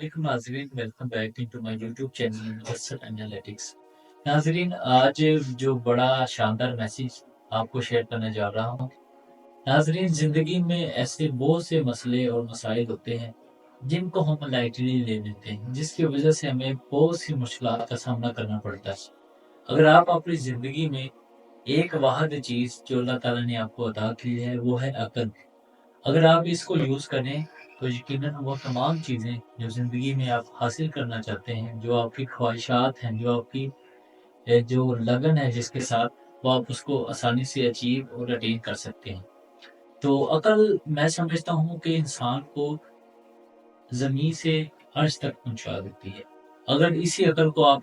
वालेकुम नाज़रीन, welcome back to my YouTube channel Muyassar analytics. नाज़रीन, आज जो बड़ा शानदार मैसेज आपको शेयर करने जा रहा हूँ। नाज़रीन, ज़िंदगी में ऐसे बहुत से मसले और मसाइल होते हैं जिनको हम लाइटली ले लेते हैं, जिसकी वजह से हमें बहुत सी मुश्किलात का सामना करना पड़ता है। अगर आप अपनी ज़िंदगी में एक वाहिद चीज़ जो अल्लाह ताला ने आपको अता की है वो है अक्ल। अगर आप इसको यूज़ करें तो यकीनन वो तमाम चीज़ें जो ज़िंदगी में आप हासिल करना चाहते हैं, जो आपकी ख्वाहिशात हैं, जो आपकी जो लगन है जिसके साथ, वो आप उसको आसानी से अचीव और अटेन कर सकते हैं। तो अक्ल मैं समझता हूँ कि इंसान को ज़मीन से अर्श तक पहुँचा देती है। अगर इसी अक्ल को आप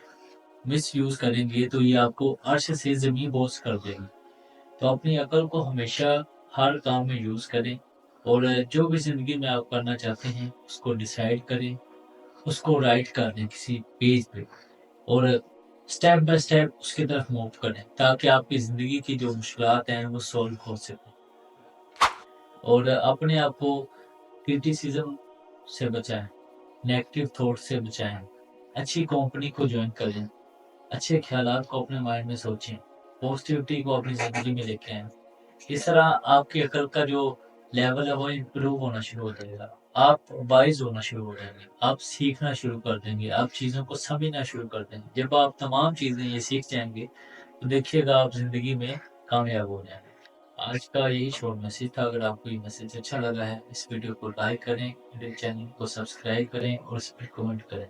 मिसयूज़ करेंगे तो ये आपको अर्श से ज़मीन बोस कर देगी। तो अपनी अकल को हमेशा हर काम में यूज़ करें और जो भी ज़िंदगी में आप करना चाहते हैं उसको डिसाइड करें, उसको राइट कर दें किसी पेज पे और स्टेप बाय स्टेप उसकी तरफ मूव करें ताकि आपकी ज़िंदगी की जो मुश्किलात हैं वो सॉल्व हो सकें। और अपने आप को क्रिटिसिज्म से बचाएं, नेगेटिव थॉट से बचाएं, अच्छी कंपनी को ज्वाइन करें, अच्छे ख्यालात को अपने माइंड में सोचें, पॉजिटिविटी को अपनी ज़िंदगी में लेके आएँ। इस तरह आपकी अकल का जो लेवल है वो इम्प्रूव होना शुरू हो जाएगा। आप वाइज़ होना शुरू हो जाएँगे, आप सीखना शुरू कर देंगे, आप चीज़ों को समझना शुरू कर देंगे। जब आप तमाम चीज़ें ये सीख जाएँगे, तो देखिएगा आप ज़िंदगी में कामयाब हो जाएँगे। आज का यही शॉर्ट मैसेज था। अगर आपको ये मैसेज अच्छा लगा है, इस वीडियो को लाइक करें, मेरे चैनल को सब्सक्राइब करें और इस पर कमेंट करें।